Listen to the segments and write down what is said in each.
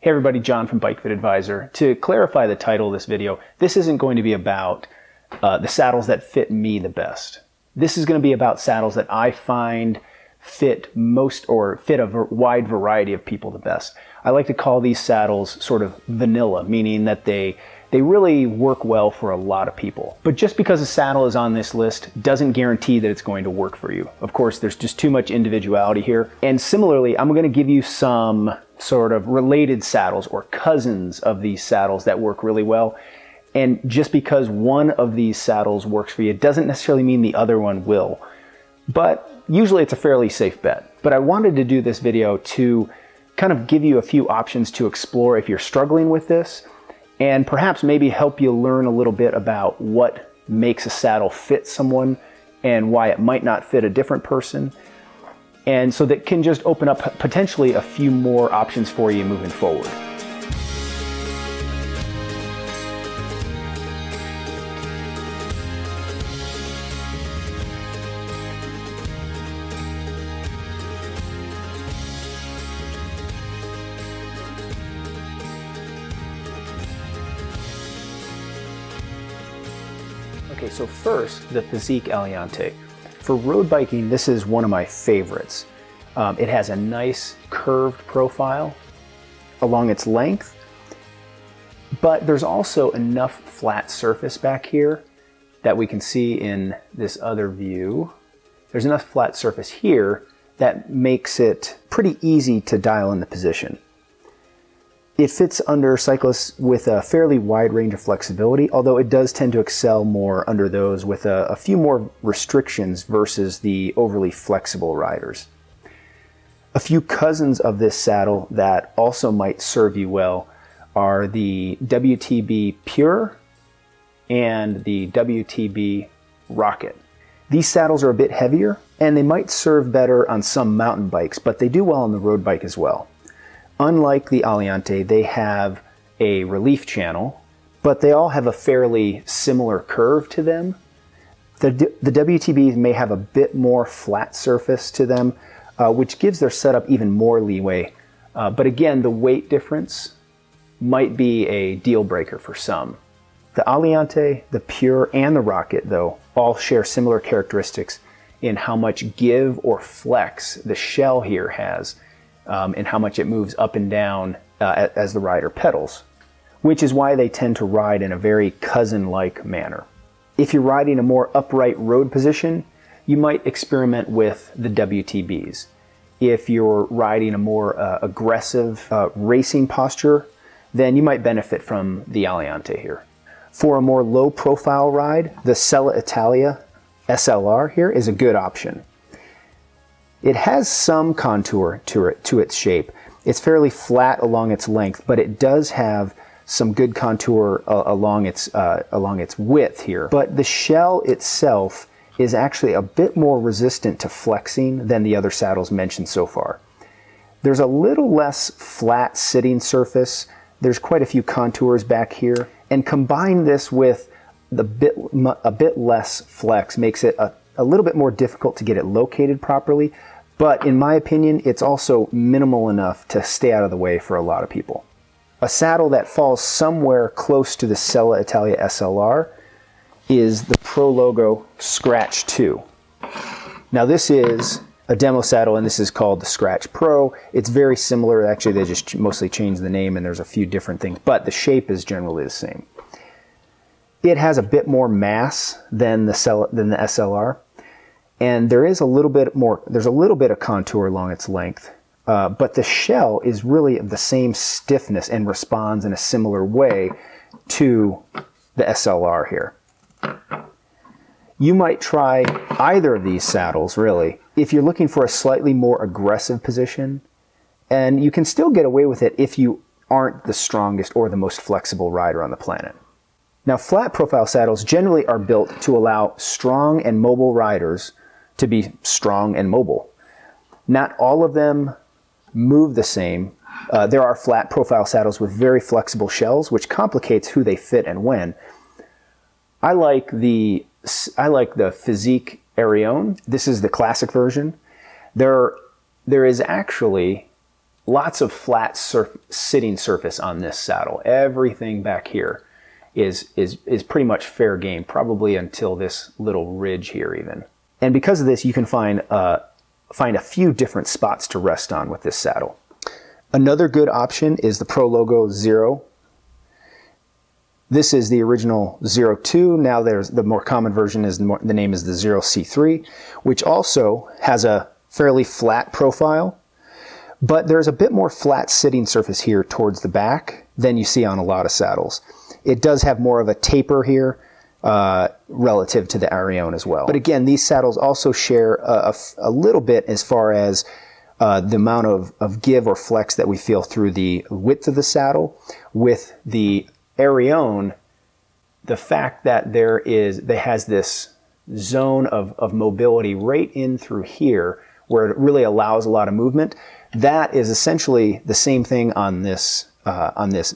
Hey everybody, John from Bike Fit Advisor. To clarify the title of this video, this isn't going to be about the saddles that fit me the best. This is going to be about saddles that I find fit most or fit a wide variety of people the best. I like to call these saddles sort of vanilla, meaning that they really work well for a lot of people. But just because a saddle is on this list doesn't guarantee that it's going to work for you. Of course, there's just too much individuality here. And similarly, I'm going to give you some sort of related saddles or cousins of these saddles that work really well. And just because one of these saddles works for you doesn't necessarily mean the other one will. But usually it's a fairly safe bet. But I wanted to do this video to kind of give you a few options to explore if you're struggling with this, and perhaps maybe help you learn a little bit about what makes a saddle fit someone and why it might not fit a different person. And so that can just open up potentially a few more options for you moving forward. Okay, so first, the Fizik Aliante. For road biking, this is one of my favorites. It has a nice curved profile along its length, but there's also enough flat surface back here that we can see in this other view. There's enough flat surface here that makes it pretty easy to dial in the position. It fits under cyclists with a fairly wide range of flexibility, although it does tend to excel more under those with a few more restrictions versus the overly flexible riders. A few cousins of this saddle that also might serve you well are the WTB Pure and the WTB Rocket. These saddles are a bit heavier and they might serve better on some mountain bikes, but they do well on the road bike as well. Unlike the Aliante, they have a relief channel, but they all have a fairly similar curve to them. The WTBs may have a bit more flat surface to them, which gives their setup even more leeway. But again, the weight difference might be a deal breaker for some. The Aliante, the Pure, and the Rocket, though, all share similar characteristics in how much give or flex the shell here has, and how much it moves up and down as the rider pedals, which is why they tend to ride in a very cousin-like manner. If you're riding a more upright road position, you might experiment with the WTBs. If you're riding a more aggressive racing posture, then you might benefit from the Aliante here. For a more low-profile ride, the Sella Italia SLR here is a good option. It has some contour to its shape. It's fairly flat along its length, but it does have some good contour along its width here. But the shell itself is actually a bit more resistant to flexing than the other saddles mentioned so far. There's a little less flat sitting surface. There's quite a few contours back here, and combine this with a bit less flex makes it a little bit more difficult to get it located properly. But in my opinion, it's also minimal enough to stay out of the way for a lot of people. A saddle that falls somewhere close to the Sella Italia SLR is the ProLogo Scratch 2. Now this is a demo saddle and this is called the Scratch Pro. It's very similar. Actually, they just mostly changed the name and there's a few different things, but the shape is generally the same. It has a bit more mass than the SLR. And there is a little bit more, there's a little bit of contour along its length, but the shell is really of the same stiffness and responds in a similar way to the SLR here. You might try either of these saddles, really, if you're looking for a slightly more aggressive position, and you can still get away with it if you aren't the strongest or the most flexible rider on the planet. Now, flat profile saddles generally are built to allow strong and mobile riders to be strong and mobile. Not all of them move the same. There are flat profile saddles with very flexible shells, which complicates who they fit and when. I like the Fizik Arione. This is the classic version. There is actually lots of flat sitting surface on this saddle. Everything back here is pretty much fair game, probably until this little ridge here even. And because of this, you can find a few different spots to rest on with this saddle. Another good option is the Pro Logo Zero. This is the original Zero 2. Now there's the more common version is the name is the Zero C3, which also has a fairly flat profile, but there's a bit more flat sitting surface here towards the back than you see on a lot of saddles. It does have more of a taper here relative to the Arione as well. But again, these saddles also share a little bit as far as the amount of give or flex that we feel through the width of the saddle. With the Arione, the fact that there has this zone of mobility right in through here where it really allows a lot of movement, that is essentially the same thing on this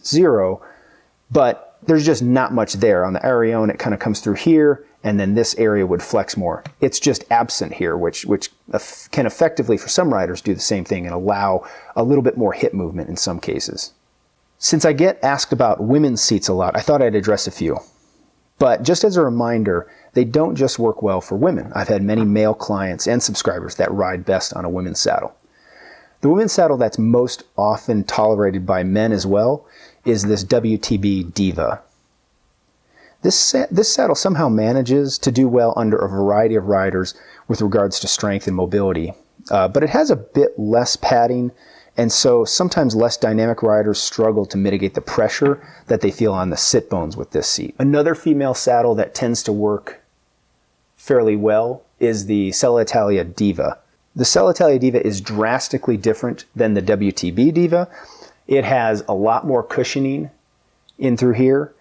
Zero, but there's just not much there. On the Arione, it kind of comes through here, and then this area would flex more. It's just absent here, which can effectively, for some riders, do the same thing and allow a little bit more hip movement in some cases. Since I get asked about women's seats a lot, I thought I'd address a few. But just as a reminder, they don't just work well for women. I've had many male clients and subscribers that ride best on a women's saddle. The women's saddle that's most often tolerated by men as well is this WTB Diva. This saddle somehow manages to do well under a variety of riders with regards to strength and mobility, but it has a bit less padding, and so sometimes less dynamic riders struggle to mitigate the pressure that they feel on the sit bones with this seat. Another female saddle that tends to work fairly well is the Selle Italia Diva. The Selle Italia Diva is drastically different than the WTB Diva. It has a lot more cushioning in through here,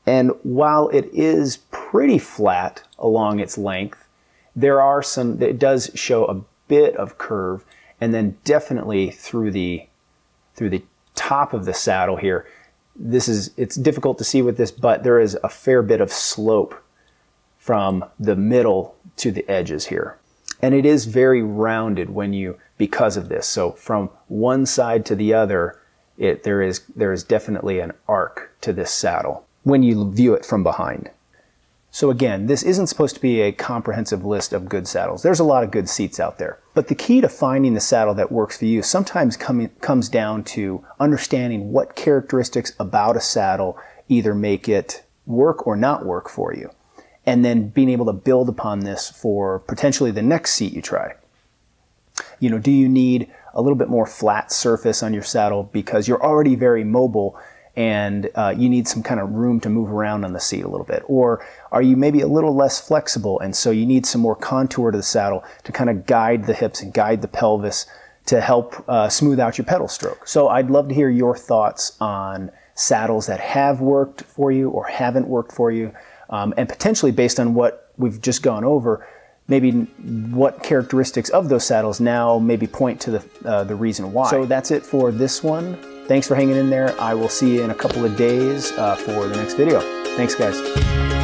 and while it is pretty flat along its length, it does show a bit of curve, and then definitely through the top of the saddle here. It's difficult to see with this, but there is a fair bit of slope from the middle to the edges here. And it is very rounded because of this. So from one side to the other, there is definitely an arc to this saddle when you view it from behind. So again, this isn't supposed to be a comprehensive list of good saddles. There's a lot of good seats out there. But the key to finding the saddle that works for you sometimes comes down to understanding what characteristics about a saddle either make it work or not work for you, and then being able to build upon this for potentially the next seat you try. Do you need a little bit more flat surface on your saddle because you're already very mobile and you need some kind of room to move around on the seat a little bit? Or are you maybe a little less flexible and so you need some more contour to the saddle to kind of guide the hips and guide the pelvis to help smooth out your pedal stroke? So I'd love to hear your thoughts on saddles that have worked for you or haven't worked for you, and potentially based on what we've just gone over, maybe what characteristics of those saddles now maybe point to the reason why. So that's it for this one. Thanks for hanging in there. I will see you in a couple of days for the next video. Thanks, guys.